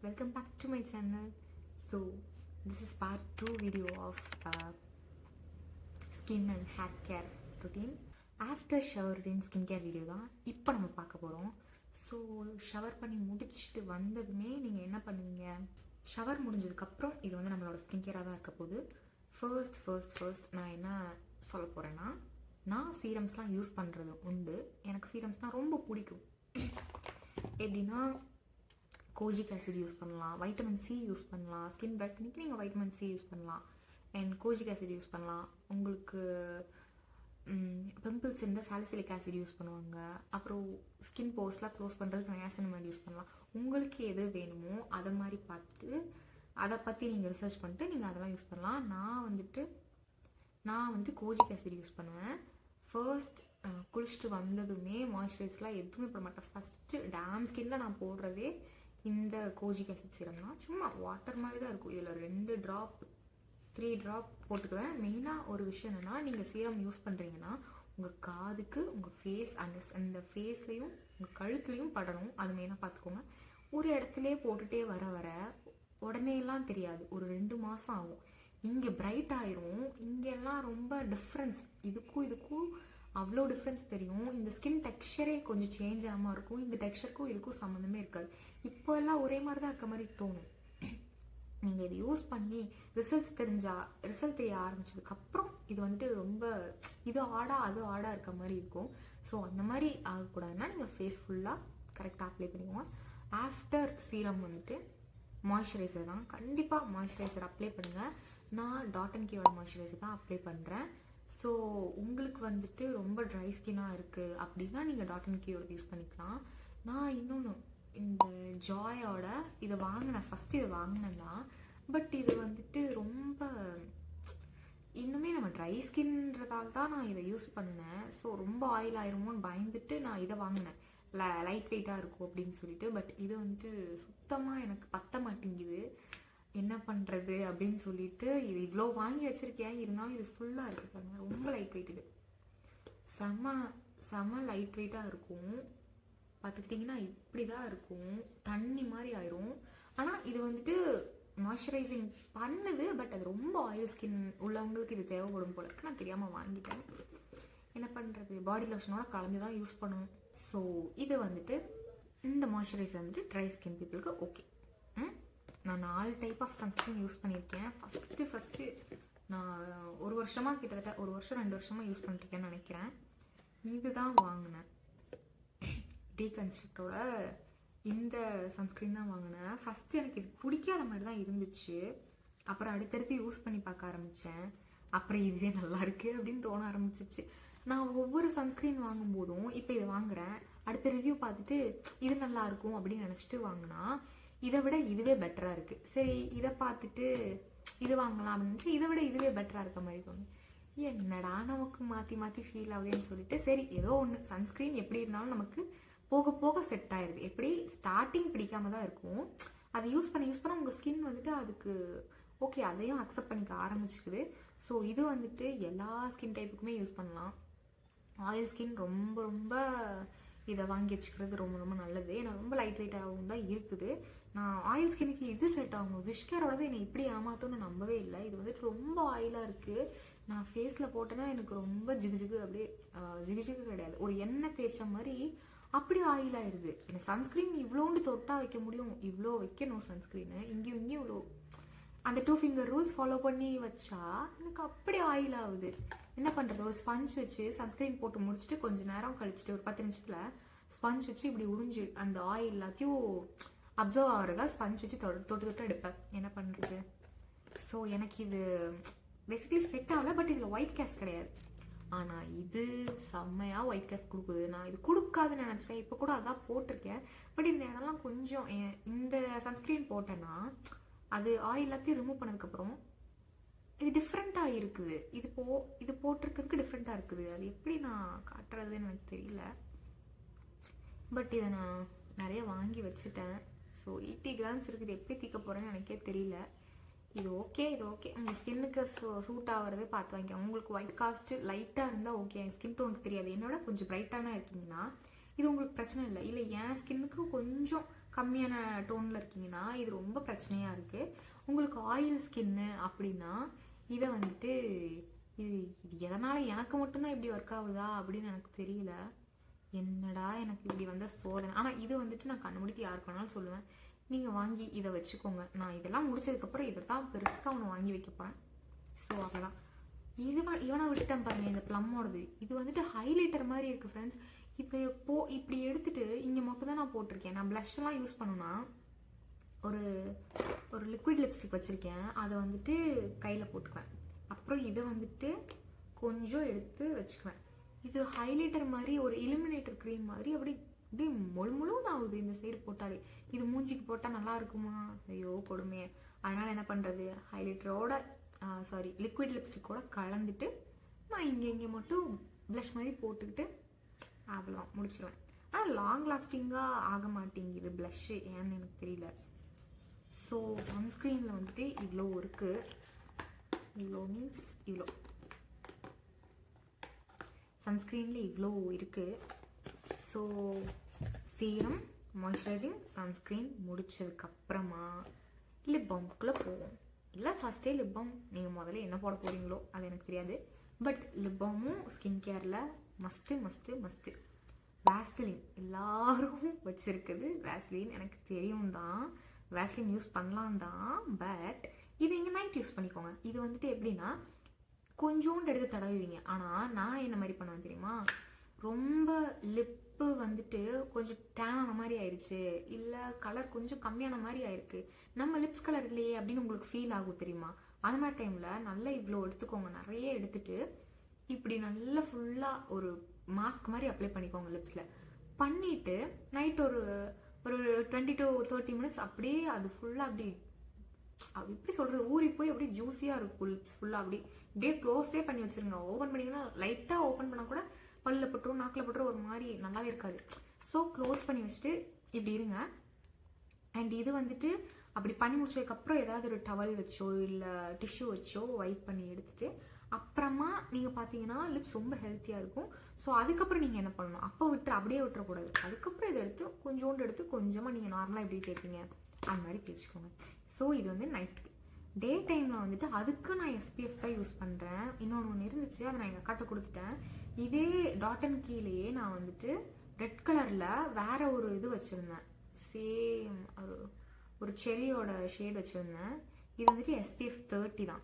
welcome back to my channel. So this is part 2 video of skin and hair care routine. After shower routine skincare video தான் இப்போ நம்ம பார்க்க போகிறோம். So shower பண்ணி முடிச்சுட்டு வந்ததுமே நீங்கள் என்ன பண்ணுவீங்க? ஷவர் முடிஞ்சதுக்கப்புறம் இது வந்து நம்மளோட ஸ்கின் கேராக தான் இருக்க போகுது. ஃபர்ஸ்ட் நான் என்ன சொல்ல போகிறேன்னா, நான் சீரம்ஸ்லாம் யூஸ் பண்ணுறது உண்டு. எனக்கு சீரம்ஸ்னால் ரொம்ப பிடிக்கும். எப்படின்னா கோஜிக் ஆசிட் யூஸ் பண்ணலாம், வைட்டமின் சி யூஸ் பண்ணலாம், ஸ்கின் பிரைட் பண்ணிட்டு நீங்கள் வைட்டமின் சி யூஸ் பண்ணலாம், அண்ட் கோஜிக் ஆசிட் யூஸ் பண்ணலாம். உங்களுக்கு பிம்பிள்ஸ் இருந்தால் சாலிசிலிக் ஆசிட் யூஸ் பண்ணுவாங்க. அப்புறம் ஸ்கின் போர்ஸ்லாம் க்ளோஸ் பண்ணுறதுக்கு நயாசினமைட் யூஸ் பண்ணலாம். உங்களுக்கு எது வேணுமோ அதை மாதிரி பார்த்து அதை பற்றி நீங்கள் ரிசர்ச் பண்ணிட்டு நீங்கள் அதெல்லாம் யூஸ் பண்ணலாம். நான் வந்து கோஜிக் ஆசிட் யூஸ் பண்ணுவேன். ஃபர்ஸ்ட் குளிச்சுட்டு வந்ததுமே மாய்ஸ்சரைஸ்லாம் எதுவுமே போட மாட்டேன். ஃபஸ்ட்டு டேம் ஸ்கின்னில் நான் போடுறதே இந்த கோஜிக் ஆசிட் சீரம் தான். சும்மா வாட்டர் மாதிரி தான் இருக்கும். இதில் 2 ட்ராப் 3 ட்ராப் போட்டுக்குவேன். மெயினாக ஒரு விஷயம் என்னென்னா, நீங்கள் சீரம் யூஸ் பண்ணுறீங்கன்னா உங்கள் காதுக்கு, உங்கள் ஃபேஸ் அந்த ஃபேஸ்லேயும் உங்கள் கழுத்துலேயும் படணும். அது மெயினாக பார்த்துக்கோங்க. ஒரு இடத்துலே போட்டுகிட்டே வர உடனேலாம் தெரியாது, ஒரு 2 மாதம் ஆகும். இங்கே பிரைட் ஆயிரும். இங்கெல்லாம் ரொம்ப டிஃப்ரென்ஸ், இதுக்கும் அவ்வளோ டிஃப்ரென்ஸ் தெரியும். இந்த ஸ்கின் டெக்ஸ்சரே கொஞ்சம் சேஞ்ச் ஆகாமல் இருக்கும். இந்த டெக்ஸ்சருக்கும் இதுக்கும் சம்மந்தமே இருக்காது. இப்போ எல்லாம் ஒரே மாதிரி தான் இருக்க மாதிரி தோணும். நீங்கள் இது யூஸ் பண்ணி ரிசல்ட் தெரிய ஆரம்பிச்சதுக்கப்புறம் இது வந்துட்டு ரொம்ப இது ஆடாக இருக்க மாதிரி இருக்கும். ஸோ அந்த மாதிரி ஆகக்கூடாதுன்னா நீங்கள் ஃபேஸ் ஃபுல்லாக கரெக்டாக அப்ளை பண்ணிக்கோங்க. ஆஃப்டர் சீரம் வந்துட்டு மாய்ஸ்சரைசர் தான். கண்டிப்பாக மாய்ஸ்சரைசர் அப்ளை பண்ணுங்கள். நான் டாட் அண்ட் கீயோட மாய்ஸ்சரைசர் தான் அப்ளை பண்ணுறேன். ஸோ உங்களுக்கு வந்துட்டு ரொம்ப ட்ரை ஸ்கின்னாக இருக்குது அப்படின்னா நீங்கள் டாட் அண்ட் கீயோட யூஸ் பண்ணிக்கலாம். நான் இன்னொன்று இந்த ஜாயோட இதை வாங்கினேன். ஃபஸ்ட்டு இதை வாங்கினேன் தான். பட் இது வந்துட்டு ரொம்ப இன்னுமே நம்ம ட்ரை ஸ்கின்றதால தான் நான் இதை யூஸ் பண்ணினேன். ஸோ ரொம்ப ஆயில் ஆயிருமோன்னு பயந்துட்டு நான் இதை வாங்கினேன். லைட் வெயிட்டாக இருக்கும் அப்படின்னு சொல்லிட்டு. பட் இது வந்துட்டு சுத்தமாக எனக்கு பத்த மாட்டேங்குது. என்ன பண்ணுறது அப்படின்னு சொல்லிட்டு இது இவ்வளோ வாங்கி வச்சுருக்கேன். இருந்தாலும் இது ஃபுல்லாக இருக்குது பாருங்க. ரொம்ப லைட் வெயிட். இது செம லைட் வெயிட்டாக இருக்கும். பார்த்துக்கிட்டிங்கன்னா இப்படி தான் இருக்கும். தண்ணி மாதிரி ஆயிரும். ஆனால் இது வந்துட்டு மாய்ஸ்சரைசிங் பண்ணுது. பட் அது ரொம்ப ஆயில் ஸ்கின் உள்ளவங்களுக்கு இது தேவைப்படும் போல இருக்கு. நான் தெரியாமல் வாங்கிட்டேன். என்ன பண்ணுறது, பாடி லோஷனோட கலந்து தான் யூஸ் பண்ணணும். ஸோ இது வந்துட்டு இந்த மாய்ஸ்சரைசர் வந்துட்டு ட்ரை ஸ்கின் பீப்புளுக்கு ஓகே. நான் 4 டைப் ஆஃப் சன்ஸ்க்ரீன் யூஸ் பண்ணியிருக்கேன். ஃபஸ்ட்டு நான் ஒரு வருஷமாக கிட்டத்தட்ட 1 வருஷம் 2 வருஷமாக யூஸ் பண்ணிருக்கேன்னு நினைக்கிறேன். இதுதான் வாங்கினேன். டீகன்ஸ்ட்ரக்டோட இந்த சன்ஸ்க்ரீன் தான் வாங்கினேன். ஃபஸ்ட்டு எனக்கு இது பிடிக்காத மாதிரி தான் இருந்துச்சு. அப்புறம் அடுத்தடுத்து யூஸ் பண்ணி பார்க்க ஆரம்பித்தேன். அப்புறம் இதுவே நல்லா இருக்குது அப்படின்னு தோண ஆரம்பிச்சிச்சு. நான் ஒவ்வொரு சன்ஸ்க்ரீன் வாங்கும்போதும் இப்போ இதை வாங்குறேன், அடுத்த ரிவ்யூ பார்த்துட்டு இது நல்லா இருக்கும் அப்படின்னு நினச்சிட்டு வாங்கினா இதை விட இதுவே பெட்டராக இருக்குது. சரி இதை பார்த்துட்டு இது வாங்கலாம் அப்படின்னு இதை விட இதுவே பெட்டராக இருக்க மாதிரி தோணும். என்னடா நமக்கு மாற்றி ஃபீல் ஆகுதுன்னு சொல்லிட்டு சரி ஏதோ ஒன்று சன்ஸ்க்ரீன் எப்படி இருந்தாலும் நமக்கு போக போக செட் ஆயிடுது. எப்படி ஸ்டார்டிங் பிடிக்காம தான் இருக்கும். அதை யூஸ் பண்ண உங்கள் ஸ்கின் வந்துட்டு அதுக்கு ஓகே அதையும் அக்செப்ட் பண்ணிக்க ஆரம்பிச்சுக்குது. ஸோ இது வந்துட்டு எல்லா ஸ்கின் டைப்புக்குமே யூஸ் பண்ணலாம். ஆயில் ஸ்கின் ரொம்ப இதை வாங்கி வச்சுக்கிறது ரொம்ப நல்லது. ஏன்னா ரொம்ப லைட் வெயிட்டாகவும் தான் இருக்குது. நான் ஆயில் ஸ்கின்னுக்கு இது செட் ஆகும். விஷ்கேரோட என்னை இப்படி ஏமாத்தோன்னு நம்பவே இல்லை. இது வந்துட்டு ரொம்ப ஆயிலாக இருக்குது. நான் ஃபேஸில் போட்டேன்னா எனக்கு ரொம்ப ஜிகு அப்படியே ஜிகு கிடையாது, ஒரு எண்ணெய் தேய்ச்ச மாதிரி அப்படி ஆயில் ஆயிடுது. எனக்கு சன்ஸ்க்ரீன் இவ்வளோண்டு தொட்டா வைக்க முடியும், இவ்வளோ வைக்கணும் சன்ஸ்க்ரீனு. இங்கேயும் இவ்வளோ அந்த 2 ஃபிங்கர் ரூல்ஸ் ஃபாலோ பண்ணி வச்சா எனக்கு அப்படி ஆயில் ஆகுது. என்ன பண்ணுறது, ஒரு ஸ்பஞ்ச் வச்சு சன்ஸ்க்ரீன் போட்டு முடிச்சுட்டு கொஞ்சம் நேரம் கழிச்சுட்டு ஒரு 10 நிமிஷத்தில் ஸ்பஞ்ச் வச்சு இப்படி உறிஞ்சி அந்த ஆயில் எல்லாத்தையும் அப்சர்வ் ஆகிறதா ஸ்பஞ்ச் வச்சு தொட்டு எடுப்பேன். என்ன பண்ணுறது. ஸோ எனக்கு இது பேசிக்கலி செட் ஆகலை. பட் இதில் ஒயிட் கேஸ்ட் கிடையாது. ஆனால் இது செம்மையாக ஒயிட் கேஸ்ட் கொடுக்குது. நான் இது கொடுக்காதுன்னு நினச்சேன். இப்போ கூட அதான் போட்டிருக்கேன். பட் இந்த இடம்லாம் கொஞ்சம் இந்த சன்ஸ்க்ரீன் போட்டேன்னா அது ஆயில் எல்லாத்தையும் ரிமூவ் பண்ணதுக்கப்புறம் இது டிஃப்ரெண்ட்டாக இருக்குது. இது போட்டிருக்கிறதுக்கு டிஃப்ரெண்ட்டாக இருக்குது. அது எப்படி நான் காட்டுறதுன்னு எனக்கு தெரியல. பட் இதை நான் நிறைய வாங்கி வச்சுட்டேன். ஸோ 80 கிராம்ஸ் இருக்குது. எப்படி தீக்க போகிறேன்னு எனக்கே தெரியல. இது ஓகே உங்கள் ஸ்கின்னுக்கு சூட் ஆகிறது பார்த்து வாங்கிக்கோங்க. உங்களுக்கு ஒயிட் காஸ்ட்டு லைட்டாக இருந்தால் ஓகே. என் ஸ்கின் டோனுக்கு தெரியாது. என்னோட கொஞ்சம் பிரைட்டான இருக்கீங்கன்னா இது உங்களுக்கு பிரச்சனை இல்லை. என் ஸ்கின்னுக்கு கொஞ்சம் கம்மியான டோனில் இருக்கீங்கன்னா இது ரொம்ப பிரச்சனையாக இருக்குது. உங்களுக்கு ஆயில் ஸ்கின்னு அப்படின்னா இதை வந்துட்டு இது இது எதனால் எனக்கு மட்டும்தான் இப்படி ஒர்க் ஆகுதா அப்படின்னு எனக்கு தெரியல. என்னடா எனக்கு இப்படி வந்த சோதனை. ஆனால் இது வந்துட்டு நான் கண்ணுமுடிக்கு யாருக்கு வேணாலும் சொல்லுவேன், நீங்கள் வாங்கி இதை வச்சுக்கோங்க. நான் இதெல்லாம் முடிச்சதுக்கப்புறம் இதை தான் பெருசாக ஒன்று வாங்கி வைக்க போகிறேன். ஸோ அவ்வளோதான். இவனை விட்டுட்டேன் பாருங்க, இந்த ப்ளம்மோடது. இது வந்துட்டு ஹைலைட்டர் மாதிரி இருக்குது ஃப்ரெண்ட்ஸ். இது இப்படி எடுத்துட்டு இங்கே மட்டும் தான் நான் போட்டிருக்கேன். நான் ப்ளஷ்லாம் யூஸ் பண்ணுன்னா ஒரு ஒரு லிக்விட் லிப்ஸ்டிக் வச்சுருக்கேன், அதை வந்துட்டு கையில் போட்டுக்குவேன். அப்புறம் இதை வந்துட்டு கொஞ்சம் எடுத்து வச்சுக்குவேன். இது ஹைலைட்டர் மாதிரி ஒரு இலுமினேட்டர் க்ரீம் மாதிரி அப்படியே முழுன்னு ஆகுது இந்த சைடு போட்டாலே. இது மூஞ்சிக்கு போட்டால் நல்லா இருக்குமா? ஐயோ கொடுமையே. அதனால் என்ன பண்ணுறது, ஹைலைட்டரோட லிக்விட் லிப்ஸ்டிக்கோட கலந்துட்டு நான் இங்கே மட்டும் ப்ளஷ் மாதிரி போட்டுக்கிட்டு அவ்வளோதான் முடிச்சிடுவேன். ஆனால் லாங் லாஸ்டிங்காக ஆக மாட்டேங்குது ப்ளஷ்ஷு, ஏன்னு எனக்கு தெரியல. ஸோ சன்ஸ்க்ரீனில் வந்துட்டு இவ்வளோ இருக்குது. இவ்வளோ மீன்ஸ் இவ்வளோ சன்ஸ்க்ரீனில் இவ்வளோ இருக்குது. ஸோ சீரம், மாய்ஸ்சரைசிங், சன்ஸ்க்ரீன் முடிச்சதுக்கப்புறமா லிப் பாம்க்குள்ளே போவோம். இல்லை ஃபஸ்ட்டே லிப் பாம் நீங்கள் முதல்ல என்ன போட போகிறீங்களோ அது எனக்கு தெரியாது. பட் லிப் பாமும் ஸ்கின் கேரில் மஸ்ட்டு. வேஸ்லின் எல்லாரும் வச்சுருக்குது. வேஸ்லின் எனக்கு தெரியும் தான், வேஸ்லின் யூஸ் பண்ணலாம் தான். பட் இது இங்கே நைட் யூஸ் பண்ணிக்கோங்க. இது வந்துட்டு எப்படின்னா கொஞ்சோண்டு எடுத்து தடவுவீங்க. ஆனால் நான் என்ன மாதிரி பண்ணுவேன் தெரியுமா, ரொம்ப லிப்பு வந்துட்டு கொஞ்சம் டேனான மாதிரி ஆயிடுச்சு, இல்லை கலர் கொஞ்சம் கம்மியான மாதிரி ஆயிருக்கு, நம்ம லிப்ஸ் கலர் இல்லையே அப்படின்னு உங்களுக்கு ஃபீல் ஆகும் தெரியுமா. அந்த மாதிரி டைமில் நல்லா இவ்வளோ எடுத்துக்கோங்க. நிறைய எடுத்துட்டு இப்படி நல்லா ஃபுல்லாக ஒரு மாஸ்க் மாதிரி அப்ளை பண்ணிக்கோங்க லிப்ஸில். பண்ணிவிட்டு நைட் ஒரு 20 to 30 minutes அப்படியே அது ஃபுல்லாக அப்படி எப்படி சொல்கிறது, ஊறி போய் அப்படியே ஜூஸியாக இருக்கும் லிப்ஸ் ஃபுல்லாக. அப்படியே க்ளோஸே பண்ணி வச்சுருங்க. ஓப்பன் பண்ணிங்கன்னா லைட்டாக ஓப்பன் பண்ணால் கூட பல்லில் பட்டுரும், நாக்கில் பட்டுரும், ஒரு மாதிரி நல்லாவே இருக்காது. ஸோ க்ளோஸ் பண்ணி வச்சுட்டு இப்படி இருங்க. அண்ட் இது வந்துட்டு அப்படி பண்ணி முடிச்சதுக்கப்புறம் ஏதாவது ஒரு டவல் வச்சோ இல்லை டிஷ்யூ வச்சோ வைப் பண்ணி எடுத்துகிட்டு அப்புறமா நீங்கள் பார்த்தீங்கன்னா லிப்ஸ் ரொம்ப ஹெல்த்தியாக இருக்கும். ஸோ அதுக்கப்புறம் நீங்கள் என்ன பண்ணணும், அப்போ அப்படியே விட்டுறக்கூடாது. அதுக்கப்புறம் இதை எடுத்து கொஞ்சோண்டு எடுத்து கொஞ்சமாக நீங்கள் நார்மலாக எப்படி தேய்ப்பீங்க அந்த மாதிரி தேய்ச்சிக்கோங்க. ஸோ இது வந்து நைட்டுக்கு. டே டைமில் வந்துட்டு அதுக்கு நான் SPF தான் யூஸ் பண்ணுறேன். இன்னொன்று இருந்துச்சு, அதை நான் எங்கள் அக்காட்ட கொடுத்துட்டேன். இதே டாட் அண்ட் கீழேயே நான் வந்துட்டு ரெட் கலரில் வேற ஒரு இது வச்சுருந்தேன், சேம் ஒரு செரியோட ஷேட் வச்சுருந்தேன். இது வந்துட்டு SPF 30 தான்.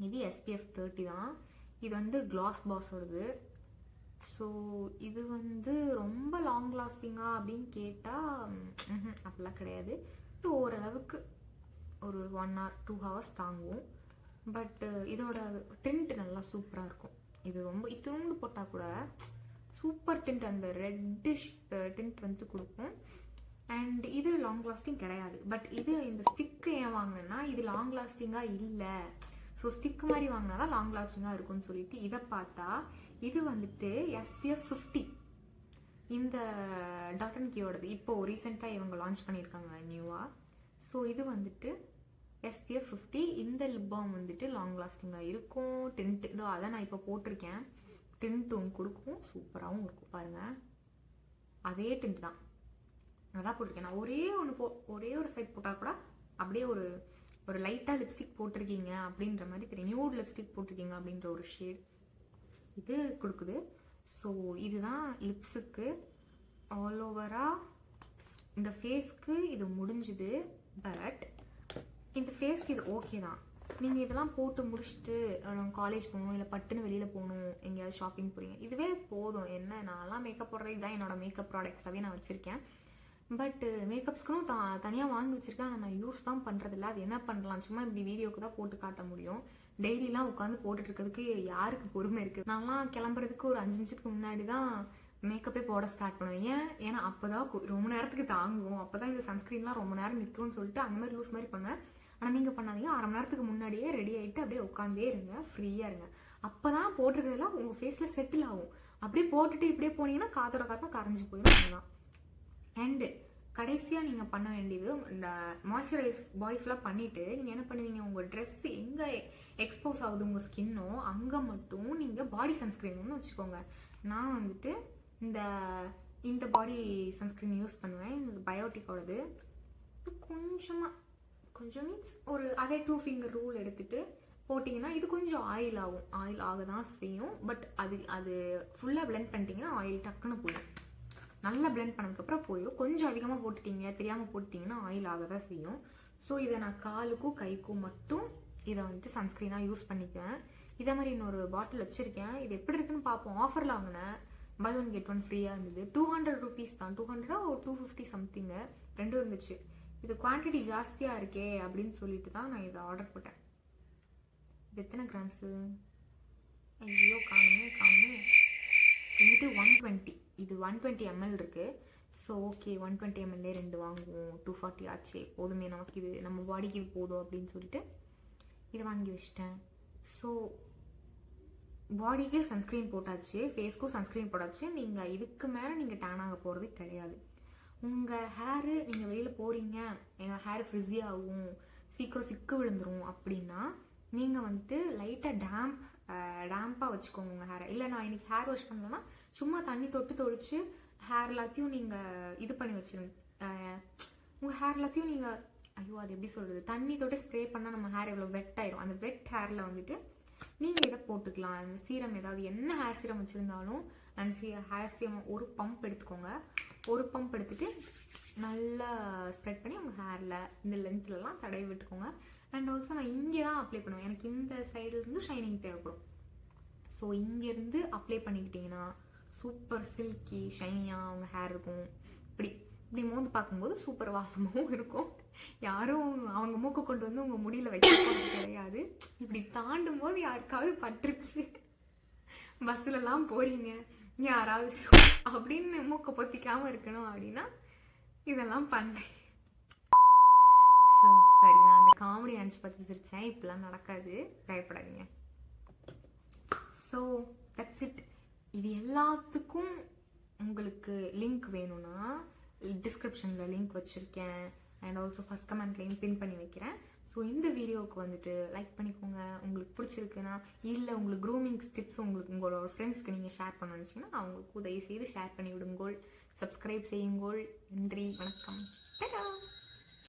இது SPF 30 தான். இது வந்து கிளாஸ் பாஸோடது. ஸோ இது வந்து ரொம்ப லாங் லாஸ்டிங்கா அப்படின்னு கேட்டால் அப்படிலாம் கிடையாது. இது ஓரளவுக்கு ஒரு 1 hour 2 hours தாங்கும். பட் இதோட டிண்ட் நல்லா சூப்பராக இருக்கும். இது ரொம்ப இத்தினோண்டு போட்டால் கூட சூப்பர் டிண்ட், அந்த ரெட்டிஷ் டிண்ட் வந்து கொடுக்கும். அண்ட் இது லாங் லாஸ்டிங் கிடையாது. பட் இது இந்த ஸ்டிக்கு ஏன் வாங்கினேன்னா இது லாங் லாஸ்டிங்காக இல்லை, ஸோ ஸ்டிக் மாதிரி வாங்கினா தான் லாங் லாஸ்டிங்காக இருக்கும்னு சொல்லிட்டு இதை பார்த்தா இது வந்துட்டு SPF 50. இந்த டாட் அண்ட் கீயோடது இப்போது ரீசெண்டாக இவங்க லான்ச் பண்ணியிருக்காங்க நியூவாக. ஸோ இது வந்துட்டு SPF 50. இந்த லிப் பாம் வந்துட்டு லாங் லாஸ்டிங்காக இருக்கும். டிண்ட் இதோ அதை நான் இப்போ போட்டிருக்கேன். டிண்ட்டும் கொடுக்கும், சூப்பராகவும் இருக்கும். பாருங்கள், அதே டிண்ட் தான் அதான் போட்டிருக்கேன். நான் ஒரே ஒரு சைட் போட்டால் கூட அப்படியே ஒரு லைட்டாக லிப்ஸ்டிக் போட்டிருக்கீங்க அப்படின்ற மாதிரி தெரியும். நியூட் லிப்ஸ்டிக் போட்டிருக்கீங்க அப்படின்ற ஒரு ஷேட் இது கொடுக்குது. ஸோ இதுதான் லிப்ஸுக்கு. ஆல் ஓவராக இந்த ஃபேஸ்க்கு இது முடிஞ்சுது. பட் இந்த ஃபேஸ்க்கு இது ஓகே தான். நீங்கள் இதெல்லாம் போட்டு முடிச்சுட்டு காலேஜ் போகணும், இல்லை பட்டுன்னு வெளியில் போகணும், எங்கேயாவது ஷாப்பிங் போகிறீங்க, இதுவே போதும். என்ன நான்லாம் மேக்கப் போடுறது, இதுதான் என்னோடய மேக்கப் ப்ராடக்ட்ஸாகவே நான் வச்சுருக்கேன். பட் மேக்கப்ஸ்க்குன்னு தனியாக வாங்கி வச்சுருக்கேன். ஆனால் நான் யூஸ் தான் பண்ணுறதில்ல. அது என்ன பண்ணலாம், சும்மா இப்படி வீடியோக்கு தான் போட்டு காட்ட முடியும். டெய்லிலாம் உட்காந்து போட்டுட்ருக்கிறதுக்கு யாருக்கு பொறுமை இருக்குது. நான்லாம் கிளம்புறதுக்கு ஒரு 5 நிமிஷத்துக்கு முன்னாடி தான் மேக்கப்பே போட ஸ்டார்ட் பண்ணுவேன். ஏன்னா அப்போ தான் ரொம்ப நேரத்துக்கு தாங்கும், அப்போ தான் இந்த சன்ஸ்க்ரீன்லாம் ரொம்ப நேரம் நிற்கும்னு சொல்லிட்டு அந்த மாதிரி லூஸ் மாதிரி பண்ணுவேன். ஆனால் நீங்கள் பண்ணாதீங்க, 1/2 மணி நேரத்துக்கு முன்னாடியே ரெடி ஆகிட்டு அப்படியே உட்காந்தே இருங்க, ஃப்ரீயாக இருங்க. அப்போ தான் போட்டிருக்கிறதுலாம் உங்கள் ஃபேஸில் செட்டில் ஆகும். அப்படியே போட்டுட்டு இப்படியே போனீங்கன்னா காத்தோட காத்தா கரைஞ்சி போயிடும். அதுதான். அண்டு கடைசியாக நீங்கள் பண்ண வேண்டியது, இந்த மாய்ஸ்சரைஸ் பாடி ஃபுல்லாக பண்ணிவிட்டு நீங்கள் என்ன பண்ணுவீங்க, உங்கள் ட்ரெஸ் எங்கே எக்ஸ்போஸ் ஆகுது உங்கள் ஸ்கின்னோ அங்கே மட்டும் நீங்கள் பாடி சன்ஸ்க்ரீன் ஒன்று வச்சுக்கோங்க. நான் வந்துட்டு இந்த இந்த பாடி சன்ஸ்க்ரீன் யூஸ் பண்ணுவேன். இது பயோட்டிக்கோடது. கொஞ்சம் மீன்ஸ் ஒரு அதே 2 finger ரூல் எடுத்துகிட்டு போட்டிங்கன்னா இது கொஞ்சம் ஆயில் ஆகும். ஆயில் ஆக தான் செய்யும். பட் அது ஃபுல்லாக பிளெண்ட் பண்ணிட்டீங்கன்னா ஆயில் டக்குன்னு போயிடும். நல்லா பிளெண்ட் பண்ணதுக்கப்புறம் போயிடும். கொஞ்சம் அதிகமாக போட்டுட்டீங்க, தெரியாமல் போட்டுட்டிங்கன்னா ஆயில் ஆக தான் செய்யும். ஸோ இதை நான் காலுக்கும் கைக்கும் மட்டும் இதை வந்துட்டு சன்ஸ்க்ரீனாக யூஸ் பண்ணிக்குவேன். இதே மாதிரி இன்னொரு பாட்டில் வச்சுருக்கேன். இது எப்படி இருக்குன்னு பார்ப்போம். ஆஃபரில் வாங்கினேன். buy 1 get 1 ஃப்ரீயாக இருந்தது. 200 rupees தான். 200 ஒரு 250 சம்திங்கு ரெண்டும் இருந்துச்சு. இது குவான்டிட்டி ஜாஸ்தியாக இருக்கே அப்படின்னு சொல்லிட்டு தான் நான் இதை ஆர்டர் போட்டேன். இது எத்தனை கிராம்ஸு? ஐயோ காணுமே. என்கிட்ட 120. இது 120 ml இருக்குது. ஸோ ஓகே 120 ml 2 வாங்குவோம். 240 ஆச்சு, போதுமே நமக்கு, இது நம்ம பாடிக்கு இது போதும் அப்படின்னு சொல்லிட்டு இதை வாங்கி வச்சிட்டேன். ஸோ பாடிக்கு சன்ஸ்க்ரீன் போட்டாச்சு, ஃபேஸ்க்கும் சன்ஸ்க்ரீன் போட்டாச்சு. நீங்கள் இதுக்கு மேலே நீங்கள் டேன் ஆக போகிறது கிடையாது. உங்கள் ஹேரு நீங்கள் வெளியில் போகிறீங்க, எங்கள் ஹேர் ஃப்ரிஸி ஆகும், சீக்கிரம் சிக்கு விழுந்துரும் அப்படின்னா நீங்கள் வந்துட்டு லைட்டாக டேம்பாக வச்சுக்கோங்க உங்கள் ஹேரை. இல்லை நான் இன்னைக்கு ஹேர் வாஷ் பண்ணலன்னா சும்மா தண்ணி தொட்டு தொளிச்சு ஹேர் எல்லாத்தையும் நீங்கள் இது பண்ணி வச்சுருங்க. உங்கள் ஹேர் எல்லாத்தையும் நீங்கள் அது எப்படி சொல்கிறது, தண்ணி தொட்டு ஸ்ப்ரே பண்ணால் நம்ம ஹேர் எவ்வளோ வெட் ஆயிரும். அந்த வெட் ஹேரில் வந்துட்டு நீங்கள் இதை போட்டுக்கலாம். அந்த சீரம் ஏதாவது என்ன ஹேர் சீரம் வச்சுருந்தாலும் அந்த ஹேர் சீரம் ஒரு பம்ப் எடுத்துக்கோங்க. ஒரு பம்ப் எடுத்துகிட்டு நல்லா ஸ்ப்ரெட் பண்ணி உங்கள் ஹேரில் இந்த லென்த்லலாம் தடவி விட்டுக்கோங்க. அண்ட் ஆல்சோ நான் இங்கே தான் அப்ளை பண்ணுவேன். எனக்கு இந்த சைட்லேருந்து ஷைனிங் தேவைப்படும். ஸோ இங்கேருந்து அப்ளை பண்ணிக்கிட்டிங்கன்னா சூப்பர் சில்கி ஷைனியாக உங்கள் ஹேர் இருக்கும். இப்படி மோந்து பார்க்கும்போது சூப்பர் வாசமாகவும் இருக்கும். யாரும் அவங்க மூக்கு கொண்டு வந்து உங்கள் முடியில் வைக்க போகிறது கிடையாது. இப்படி தாண்டும் போது யாருக்காவது பட்டுருச்சு, பஸ்ஸிலலாம் போகிறீங்க, யாராவது அப்படின்னு மூக்கை பொத்திக்காமல் இருக்கணும் அப்படின்னா இதெல்லாம் பண்ணேன். ஸோ சரி, நான் அந்த காமெடி ஆன்ஸ் பற்றி சிரிச்சேன். இப்படிலாம் நடக்காது, பயப்படாதீங்க. So that's it. இது எல்லாத்துக்கும் உங்களுக்கு லிங்க் வேணும்னா டிஸ்கிரிப்ஷனில் லிங்க் வச்சுருக்கேன். அண்ட் ஆல்சோ ஃபஸ்ட் கமெண்ட்லேயும் பின் பண்ணி வைக்கிறேன். ஸோ இந்த வீடியோவுக்கு வந்துட்டு லைக் பண்ணிக்கோங்க உங்களுக்கு பிடிச்சிருக்குன்னா. இல்லை உங்களுக்கு க்ரூமிங் டிப்ஸ் உங்களோட ஃப்ரெண்ட்ஸ்க்கு நீங்கள் ஷேர் பண்ண நினச்சிங்கன்னா அவங்களுக்கு உதவி செய்து ஷேர் பண்ணி விடுங்கோள். சப்ஸ்கிரைப் செய்யுங்கோள். நன்றி, வணக்கம்.